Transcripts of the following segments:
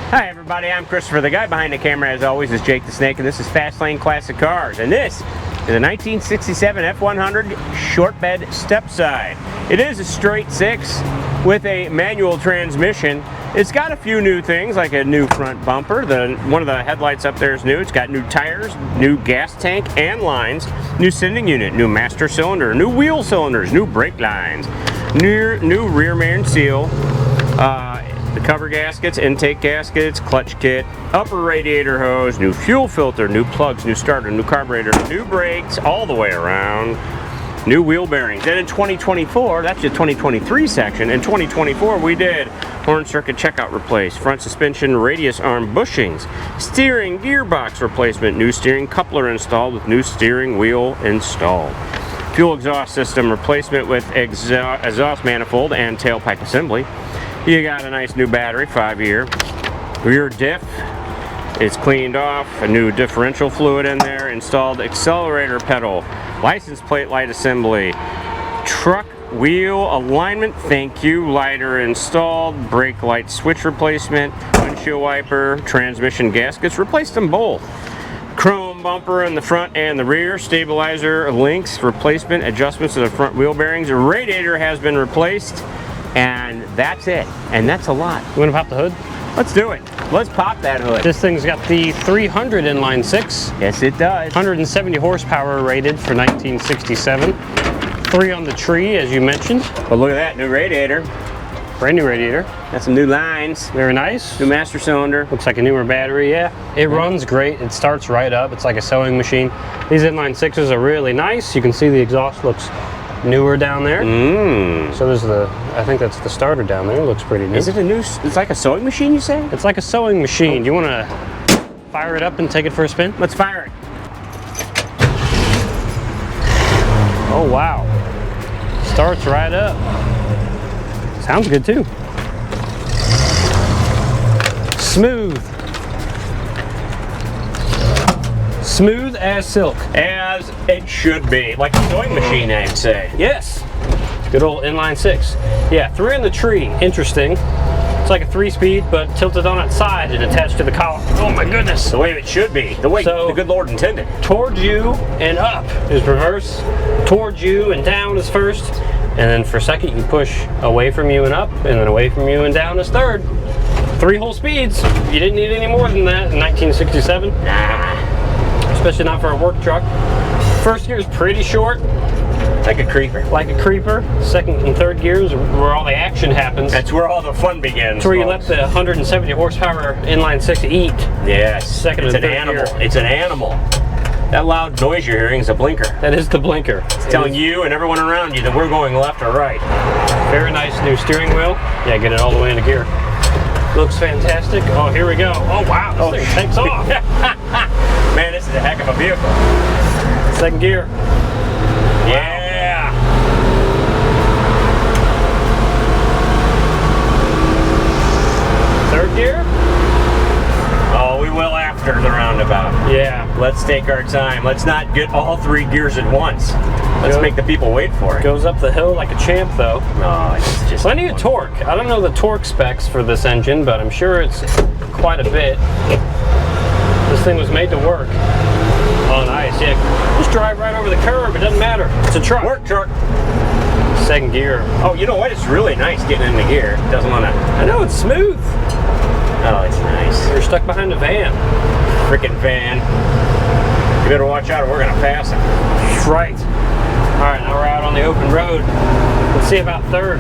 Hi everybody, I'm Christopher. The guy behind the camera as always is Jake the Snake, and this is Fast Lane Classic Cars. And this is a 1967 F100 short bed stepside. It is a straight six with a manual transmission. It's got a few new things like a new front bumper. One of the headlights up there is new. It's got new tires, new gas tank and lines, new sending unit, new master cylinder, new wheel cylinders, new brake lines, new rear main seal, the cover gaskets, intake gaskets, clutch kit, upper radiator hose, new fuel filter, new plugs, new starter, new carburetor, new brakes all the way around, new wheel bearings. And in 2024, that's the 2023 section, in 2024 we did horn circuit checkout replace, front suspension radius arm bushings, steering gearbox replacement, new steering coupler installed with new steering wheel installed, fuel exhaust system replacement with exhaust manifold and tailpipe assembly. You got a nice new battery, 5-year. Rear diff is cleaned off, a new differential fluid in there, installed accelerator pedal, license plate light assembly, truck wheel alignment, thank you, lighter installed, brake light switch replacement, windshield wiper, transmission gaskets, replaced them both. Chrome bumper in the front and the rear, stabilizer links, replacement, adjustments to the front wheel bearings, the radiator has been replaced. And that's it. And that's a lot. You want to pop the hood? Let's do it. Let's pop that hood. This thing's got the 300 inline six. Yes, it does. 170 horsepower rated for 1967. 3 on the tree, as you mentioned. Well, look at that new radiator. Brand new radiator. Got some new lines. Very nice. New master cylinder. Looks like a newer battery, yeah. It runs great. It starts right up. It's like a sewing machine. These inline sixes are really nice. You can see the exhaust looks newer down there. So there's I think that's the starter down there. It looks pretty new. Is it it's like a sewing machine, you say? It's like a sewing machine. Do you want to fire it up and take it for a spin? Let's fire it. Oh wow. Starts right up. Sounds good too. Smooth. Smooth as silk. As it should be. Like a sewing machine, I'd say. Yes. Good old inline six. Yeah, 3 in the tree. Interesting. It's like a 3-speed, but tilted on its side and attached to the column. Oh my goodness. The way it should be. The way the good Lord intended. Towards you and up is reverse. Towards you and down is first. And then for second, you push away from you and up, and then away from you and down is third. 3 whole speeds. You didn't need any more than that in 1967. Nah. Especially not for a work truck. First gear is pretty short. Like a creeper. Like a creeper. Second and third gears are where all the action happens. That's where all the fun begins. That's where you let the 170 horsepower inline six eat. Yes. Second and third gear. It's an animal. That loud noise you're hearing is a blinker. That is the blinker. It's telling you and everyone around you that we're going left or right. Very nice new steering wheel. Yeah, get it all the way into gear. Looks fantastic. Oh, here we go. Oh, wow. This thing takes off. Man, this is a heck of a vehicle. Second gear. Yeah. Third gear. Oh, we will after the roundabout. Yeah. Let's take our time. Let's not get all 3 gears at once. Let's make the people wait for it. Goes up the hill like a champ, though. No, it's just plenty of torque. I don't know the torque specs for this engine, but I'm sure it's quite a bit. This thing was made to work. Oh, nice. Yeah. Just drive right over the curb. It doesn't matter. It's a truck. Work truck. Second gear. Oh, you know what? It's really nice getting into gear. It doesn't want to. I know, it's smooth. Oh, it's nice. You're stuck behind a van. Frickin' van. You better watch out or we're going to pass it. Right. All right, now we're out on the open road. Let's see about third.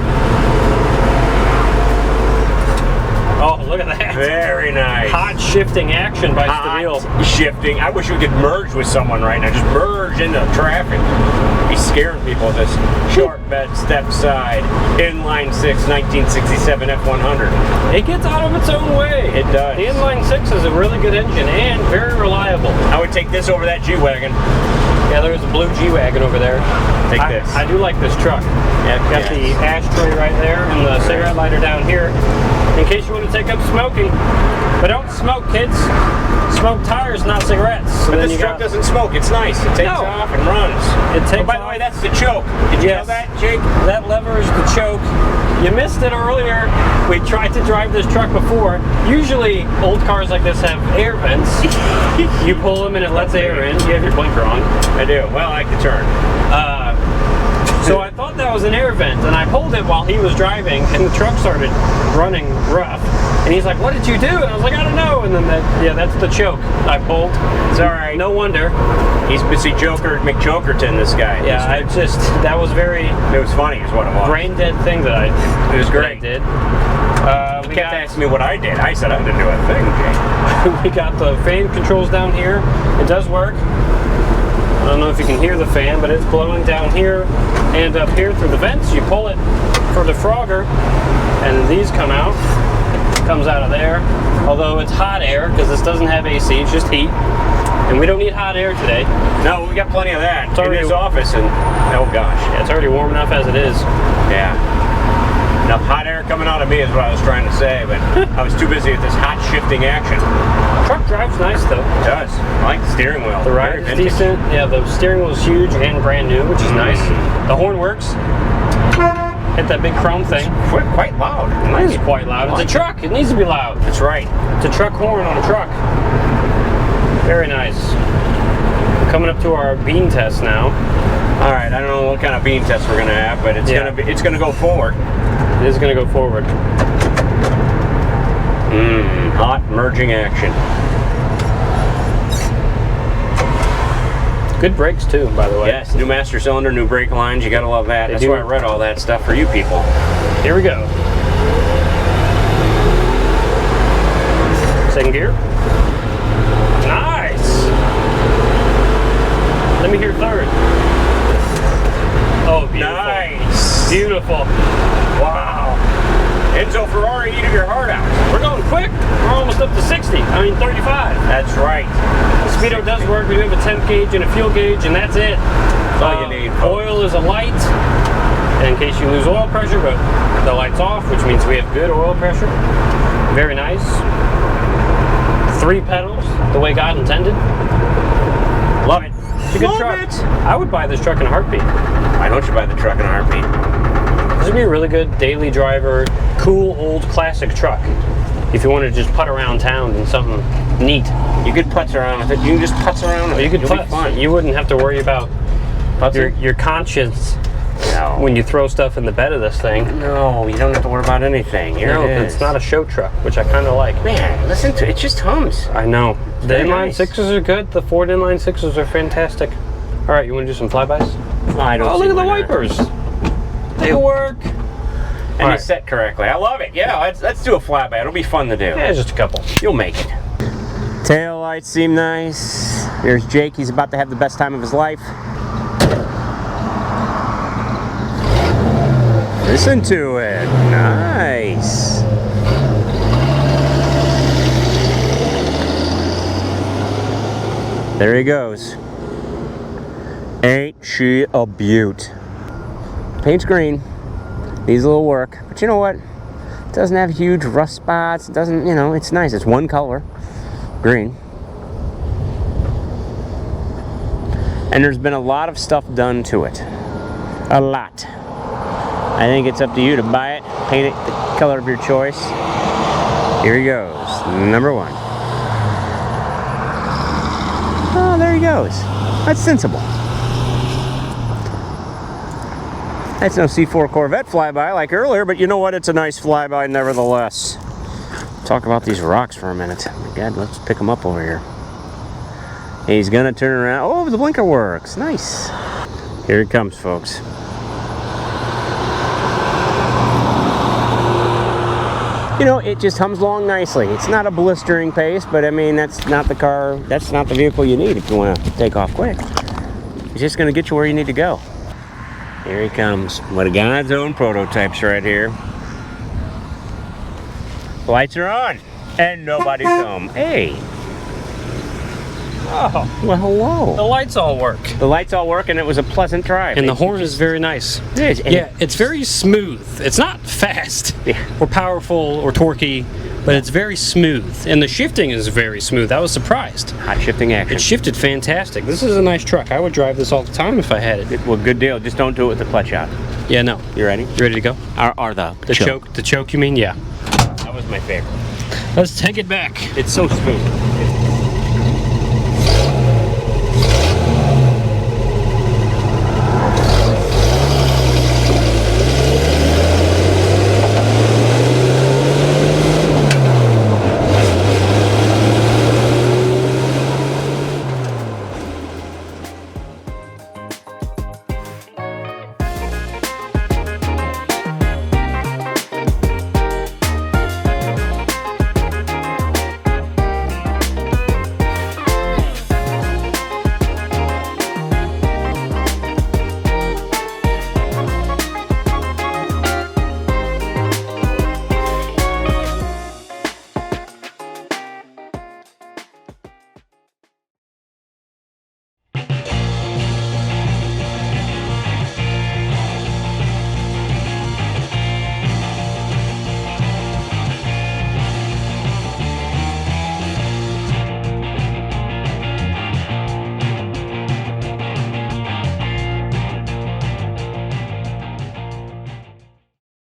Oh, look at that. Very nice. Hot shifting action by the wheel. Shifting. I wish we could merge with someone right now. Just merge into traffic. Be scaring people with this short bed stepside inline 6 1967 F100. It gets out of its own way. It does. The inline 6 is a really good engine and very reliable. I would take this over that G-Wagon. Yeah, there's a blue G-Wagon over there. Take this. I do like this truck. Yeah, got the ashtray right there and the cigarette lighter down here. in case you want to take up smoking. But don't smoke, kids. Smoke tires, not cigarettes. So but this truck doesn't smoke. It's nice. It takes off and runs. It takes by the way, that's the choke. Did you know that, Jake? That lever is the choke. You missed it earlier. We tried to drive this truck before. Usually, old cars like this have air vents. You pull them and it lets air in. You have your blinker on. I do. Well, I like to turn. So I thought that was an air vent, and I pulled it while he was driving, and the truck started running rough. And he's like, "What did you do?" And I was like, "I don't know." And then that's the choke I pulled. It's all right. No wonder. He's busy McJokerton, this guy. Yeah, that was very. It was funny, is what it was. Brain dead thing that It was great. Did. You kept asking me what I did. I said I didn't do a thing, Jake. We got the fan controls down here. It does work. I don't know if you can hear the fan, but it's blowing down here and up here through the vents. You pull it for the Frogger, and these come out. Comes out of there. Although it's hot air, because this doesn't have AC, it's just heat. And we don't need hot air today. No, we got plenty of that in his office, and oh gosh. Yeah, it's already warm enough as it is. Yeah. Enough hot air coming out of me is what I was trying to say, but I was too busy with this hot shifting action. The truck drives nice though. It does. I like the steering wheel. The ride is decent. Yeah, the steering wheel is huge and brand new, which is nice. The horn works. Hit that big chrome thing. It's quite loud. It is quite loud. It's a truck. It needs to be loud. That's right. It's a truck horn on a truck. Very nice. We're coming up to our bean test now. All right. I don't know what kind of bean test we're gonna have, but it's gonna go forward. It is gonna go forward. Hot merging action. Good brakes too, by the way. Yes, new master cylinder, new brake lines. You gotta love that. That's why I read all that stuff for you people. Here we go. Second gear. Nice. Let me hear third. Oh, beautiful. Nice. Beautiful. Wow. Enzo Ferrari, eat your heart out. We're going quick. We're almost up to 60. I mean 35. That's right. The speedo does work. We do have a temp gauge and a fuel gauge, and that's it. That's all you need. Oil is a light, in case you lose oil pressure, but the light's off, which means we have good oil pressure. Very nice. 3 pedals, the way God intended. Love it. It's a good truck. I would buy this truck in a heartbeat. Why don't you buy the truck in a heartbeat? This would be a really good daily driver, cool old classic truck. If you want to just putt around town in something neat. You could putz around with it. You can just putz around with it. You could putz. You wouldn't have to worry about your conscience when you throw stuff in the bed of this thing. No, you don't have to worry about anything. No, it's not a show truck, which I kind of like. Man, listen to it. It just hums. I know. The inline 6s are good. The Ford inline 6s are fantastic. All right, you want to do some flybys? I don't. Oh, look at the wipers. They work. And it's set correctly. I love it. Yeah, let's do a flyby. It'll be fun to do. Yeah, just a couple. You'll make it. Tail lights seem nice. There's Jake. He's about to have the best time of his life. Listen to it. Nice. There he goes. Ain't she a beaut? Paint's green. Needs a little work. But you know what? It doesn't have huge rust spots. It doesn't, you know, it's nice. It's one color. Green. And there's been a lot of stuff done to it. A lot. I think it's up to you to buy it, paint it the color of your choice. Here he goes. Number 1. Oh, there he goes. That's sensible. That's no C4 Corvette flyby like earlier, but you know what? It's a nice flyby nevertheless. Talk about these rocks for a minute. My God, let's pick them up over here. He's gonna turn around. Oh, the blinker works. Nice. Here it comes, folks. You know, it just hums along nicely. It's not a blistering pace, but I mean, that's not the car, that's not the vehicle you need if you want to take off quick. It's just gonna get you where you need to go. Here he comes. One of God's own prototypes right here. Lights are on, and nobody's home. Hey. Oh, Well, hello. the lights all work. The lights all work, and it was a pleasant drive. And the horn is very nice. It is. And Yeah, it's very smooth. It's not fast Yeah. or powerful or torquey, but it's very smooth. And the shifting is very smooth. I was surprised. hot shifting action. It shifted fantastic. This is a nice truck. I would drive this all the time if I had it. Well, good deal. Just don't do it with the clutch out. Yeah, no. You ready? You ready to go? Or the The choke, you mean? Yeah. That was my favorite. Let's take it back. It's so smooth.